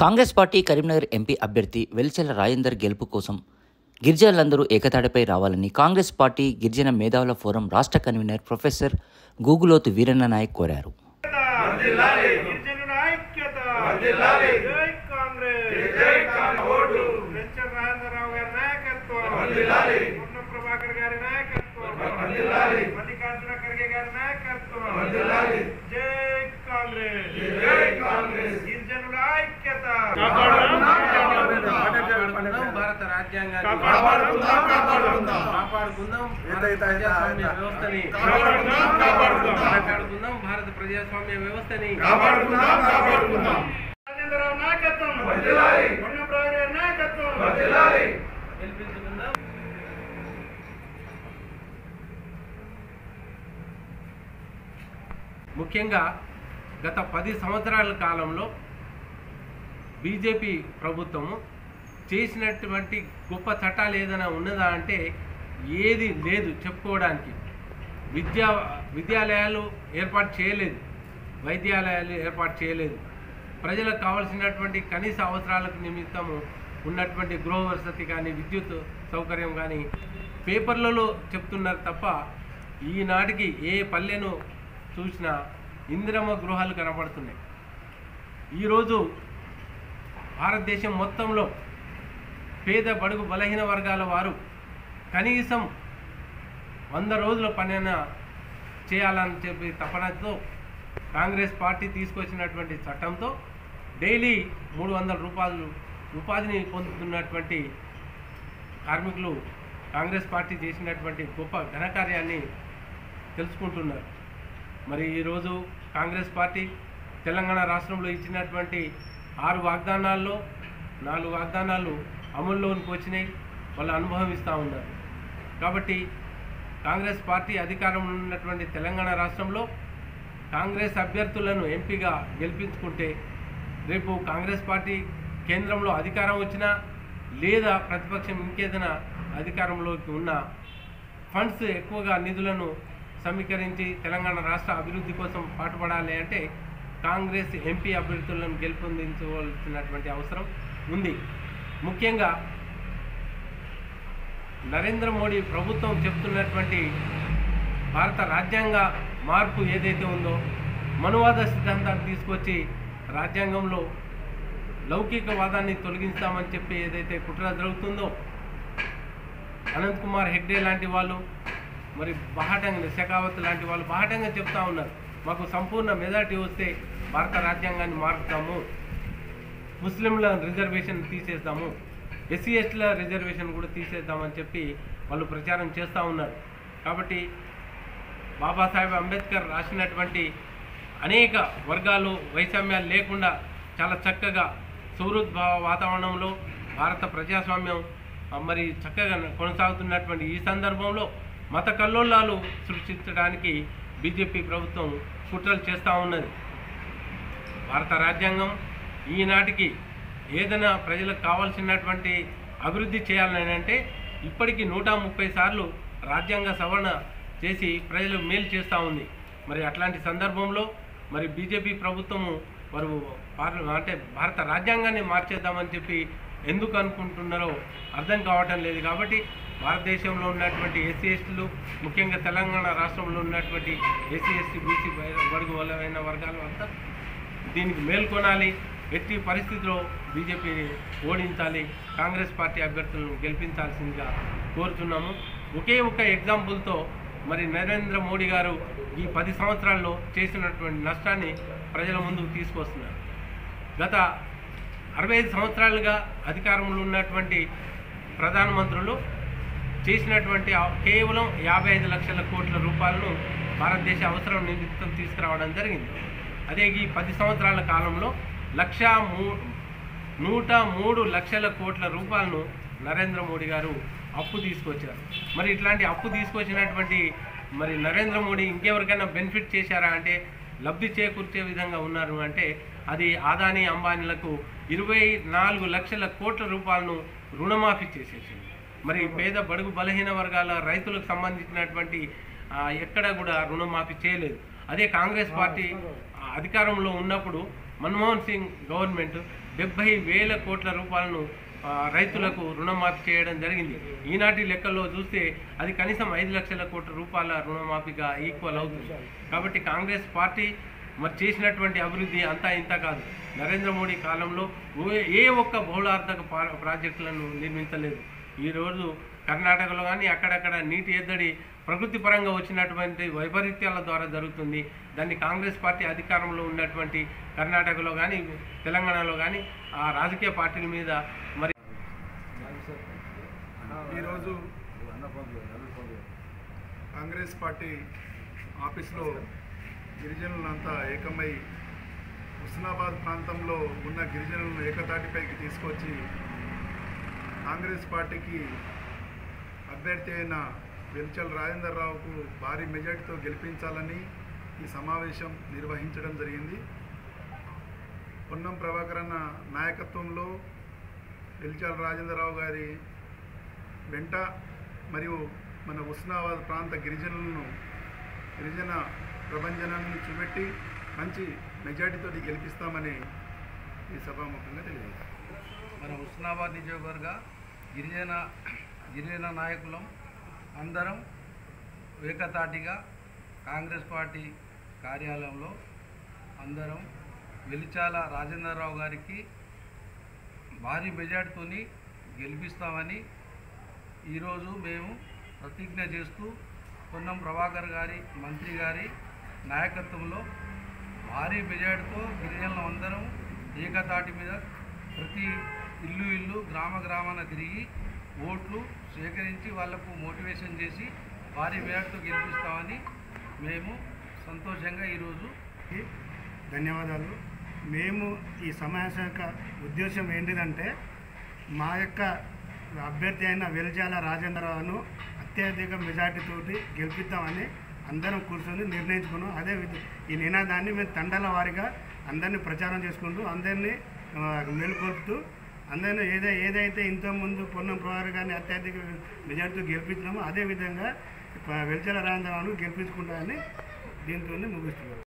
Congress party Karimnagar MP అభ్యర్థి వెల్చెల రాజేందర్ గెలుపు కోసం గిరిజనులందరూ ఏకతాటిపై రావాలని కాంగ్రెస్ పార్టీ గిరిజన మేధావుల ఫోరం రాష్ట్ర కన్వీనర్ ప్రొఫెసర్ గూగులోతు వీరన్న నాయక్ కోరారు. భారత రాజ్యాంగాన్ని కాపాడుకుందాం, వ్యవస్థని కాపాడుకుందాం, భారత ప్రజాస్వామ్య వ్యవస్థని గెలిపించుకుందాం. ముఖ్యంగా గత 10 సంవత్సరాల కాలంలో బీజేపీ ప్రభుత్వము చేసినటువంటి గొప్ప చట్టాలు ఏదైనా ఉన్నదా అంటే ఏది లేదు చెప్పుకోవడానికి. విద్యాలయాలు ఏర్పాటు చేయలేదు, వైద్యాలయాలు ఏర్పాటు చేయలేదు, ప్రజలకు కావాల్సినటువంటి కనీస అవసరాలకు నిమిత్తము ఉన్నటువంటి గృహ వసతి కానీ విద్యుత్ సౌకర్యం కానీ పేపర్లలో చెప్తున్నారు తప్ప ఈనాటికి ఏ పల్లెను చూసినా ఇందిరమ్మ గృహాలు కనబడుతున్నాయి. ఈరోజు భారతదేశం మొత్తంలో పేద బడుగు బలహీన వర్గాల వారు కనీసం 100 రోజుల పనైనా చేయాలని చెప్పి తపనతో కాంగ్రెస్ పార్టీ తీసుకొచ్చినటువంటి చట్టంతో డైలీ 300 రూపాయలు ఉపాధిని పొందుతున్నటువంటి కార్మికులు కాంగ్రెస్ పార్టీ చేసినటువంటి గొప్ప ఘనకార్యాన్ని తెలుసుకుంటున్నారు. మరి ఈరోజు కాంగ్రెస్ పార్టీ తెలంగాణ రాష్ట్రంలో ఇచ్చినటువంటి 6 వాగ్దానాల్లో 4 వాగ్దానాలు అమల్లోనికి వచ్చినాయి, వాళ్ళు అనుభవిస్తూ ఉన్నారు. కాబట్టి కాంగ్రెస్ పార్టీ అధికారంలో ఉన్నటువంటి తెలంగాణ రాష్ట్రంలో కాంగ్రెస్ అభ్యర్థులను ఎంపీగా గెలిపించుకుంటే రేపు కాంగ్రెస్ పార్టీ కేంద్రంలో అధికారం వచ్చినా లేదా ప్రతిపక్షం ఇంకేదైనా అధికారంలోకి ఉన్న ఫండ్స్ ఎక్కువగా నిధులను సమీకరించి తెలంగాణ రాష్ట్ర అభివృద్ధి కోసం పాటుపడాలి అంటే కాంగ్రెస్ ఎంపీ అభ్యర్థులను గెలుపొందించవలసినటువంటి అవసరం ఉంది. ముఖ్యంగా నరేంద్ర మోడీ ప్రభుత్వం చెప్తున్నటువంటి భారత రాజ్యాంగ మార్పు ఏదైతే ఉందో మనువాద సిద్ధాంతాన్ని తీసుకొచ్చి రాజ్యాంగంలో లౌకికవాదాన్ని తొలగిస్తామని చెప్పి ఏదైతే కుట్ర జరుగుతుందో అనంత్ కుమార్ హెగ్డే లాంటి వాళ్ళు మరి బాహటంగా శెకావత్ లాంటి వాళ్ళు బాహటంగా చెప్తా ఉన్నారు, మాకు సంపూర్ణ మెజారిటీ వస్తే భారత రాజ్యాంగాన్ని మారుస్తాము, ముస్లింల రిజర్వేషన్ తీసేద్దాము, ఎస్సీ ఎస్టీల రిజర్వేషన్ కూడా తీసేద్దామని చెప్పి వాళ్ళు ప్రచారం చేస్తూ ఉన్నారు. కాబట్టి బాబాసాహెబ్ అంబేద్కర్ రాసినటువంటి అనేక వర్గాలు వైషమ్యాలు లేకుండా చాలా చక్కగా సౌహృద్భావ వాతావరణంలో భారత ప్రజాస్వామ్యం మరి చక్కగా కొనసాగుతున్నటువంటి ఈ సందర్భంలో మత కల్లోలాలు సృష్టించడానికి బీజేపీ ప్రభుత్వం కుట్రలు చేస్తూ ఉన్నది. భారత రాజ్యాంగం ఈనాటికి ఏదైనా ప్రజలకు కావాల్సినటువంటి అభివృద్ధి చేయాలని అంటే ఇప్పటికీ 130 సార్లు రాజ్యాంగ సవరణ చేసి ప్రజలు మేలు చేస్తూ ఉంది. మరి అట్లాంటి సందర్భంలో మరి బీజేపీ ప్రభుత్వము వారు అంటే భారత రాజ్యాంగాన్ని మార్చేద్దామని చెప్పి ఎందుకు అనుకుంటున్నారో అర్థం కావటం లేదు. కాబట్టి భారతదేశంలో ఉన్నటువంటి ఎస్సీ ఎస్టీలు ముఖ్యంగా తెలంగాణ రాష్ట్రంలో ఉన్నటువంటి ఎస్సీ ఎస్టీ బీసీ బడుగు బలమైన వర్గాలు అంతా దీనికి మేల్కొనాలి. ఎట్టి పరిస్థితిలో బీజేపీని ఓడించాలి, కాంగ్రెస్ పార్టీ అభ్యర్థులను గెలిపించాల్సిందిగా కోరుతున్నాము. ఒకే ఒక ఎగ్జాంపుల్తో మరి నరేంద్ర మోడీ గారు ఈ 10 సంవత్సరాల్లో చేసినటువంటి నష్టాన్ని ప్రజల ముందుకు తీసుకొస్తున్నారు. గత 65 సంవత్సరాలుగా అధికారంలో ఉన్నటువంటి ప్రధానమంత్రులు చేసినటువంటి కేవలం 55 లక్షల కోట్ల రూపాయలను భారతదేశ అవసరం నిమిత్తం తీసుకురావడం జరిగింది. అదే ఈ 10 సంవత్సరాల కాలంలో 103 లక్షల కోట్ల రూపాయలను నరేంద్ర మోడీ గారు అప్పు తీసుకొచ్చారు. మరి ఇట్లాంటి అప్పు తీసుకొచ్చినటువంటి మరి నరేంద్ర మోడీ ఇంకెవరికైనా బెనిఫిట్ చేశారా అంటే లబ్ధి చేకూర్చే విధంగా ఉన్నారు అంటే అది అదానీ అంబానీలకు 24 లక్షల కోట్ల రూపాయలను రుణమాఫీ చేసేసింది. మరి పేద బడుగు బలహీన వర్గాల రైతులకు సంబంధించినటువంటి ఎక్కడ కూడా రుణమాఫీ చేయలేదు. అదే కాంగ్రెస్ పార్టీ అధికారంలో ఉన్నప్పుడు మన్మోహన్ సింగ్ గవర్నమెంట్ 70,000 కోట్ల రూపాయలను రైతులకు రుణమాఫీ చేయడం జరిగింది. ఈనాటి లెక్కల్లో చూస్తే అది కనీసం 5 లక్షల కోట్ల రూపాయల రుణమాఫీగా ఈక్వల్ అవుతుంది. కాబట్టి కాంగ్రెస్ పార్టీ మరి చేసినటువంటి అభివృద్ధి అంతా ఇంత కాదు. నరేంద్ర మోడీ కాలంలో ఏ ఒక్క బహుళార్థక ప్రాజెక్టులను నిర్మించలేదు. ఈరోజు కర్ణాటకలో కానీ అక్కడక్కడ నీటి ఎద్దడి ప్రకృతి పరంగా వచ్చినటువంటి వైపరీత్యాల ద్వారా జరుగుతుంది. దాన్ని కాంగ్రెస్ పార్టీ అధికారంలో ఉన్నటువంటి కర్ణాటకలో కానీ తెలంగాణలో కానీ ఆ రాజకీయ పార్టీల మీద మరి ఈరోజు కాంగ్రెస్ పార్టీ ఆఫీస్లో గిరిజనులంతా ఏకమై హుస్నాబాద్ ప్రాంతంలో ఉన్న గిరిజనులను ఏకతాటిపైకి తీసుకొచ్చి కాంగ్రెస్ పార్టీకి అభ్యర్థి అయిన వెల్చల రాజేందర్ రావుకు భారీ మెజార్టీతో గెలిపించాలని ఈ సమావేశం నిర్వహించడం జరిగింది. పొన్నం ప్రభాకర్ అన్న నాయకత్వంలో వెల్చల రాజేందర్ రావు గారి వెంట మరియు మన హుస్నాబాద్ ప్రాంత గిరిజన ప్రభంజనాన్ని చూపెట్టి మంచి మెజార్టీతో గెలిపిస్తామని ఈ సభాముఖంగా తెలియజేస్తాం. మన హుస్నాబాద్ నియోజకవర్గ గిరిజన నాయకులం అందరం ఏకతాటిగా కాంగ్రెస్ పార్టీ కార్యాలయంలో అందరం వెలిచాల రాజేంద్రరావు గారికి భారీ మెజార్టీతో గెలిపిస్తామని ఈరోజు మేము ప్రతిజ్ఞ చేస్తూ పొన్నం ప్రభాకర్ గారి మంత్రి గారి నాయకత్వంలో భారీ మెజార్టీతో గిరిజనులు అందరం ఏకతాటి మీద ప్రతి ఇల్లు గ్రామాన తిరిగి ఓట్లు సేకరించి వాళ్లకు మోటివేషన్ చేసి భారీ మెజార్టీతో గెలిపిస్తామని మేము సంతోషంగా ఈరోజు ధన్యవాదాలు. మేము ఈ సమావేశం యొక్క ఉద్దేశం ఏంటిదంటే మా యొక్క అభ్యర్థి అయిన వెల్జాల రాజేంద్రరావును అత్యధిక మెజార్టీతోటి గెలిపిద్దామని అందరం కూర్చొని నిర్ణయించుకున్నాం. అదే ఈ నినాదాన్ని మేము తండాల వారీగా అందరినీ ప్రచారం చేసుకుంటూ అందరినీ మేలుకొల్పుతూ అందరినీ ఏదైతే ఇంతకుముందు పొన్నం ప్రభాకర్ గారిని అత్యధిక మెజార్టీతో గెలిపించినామో అదేవిధంగా వెల్చల రాజేంద్రరావును గెలిపించుకుంటామని దీంతో ముగిస్తున్నారు.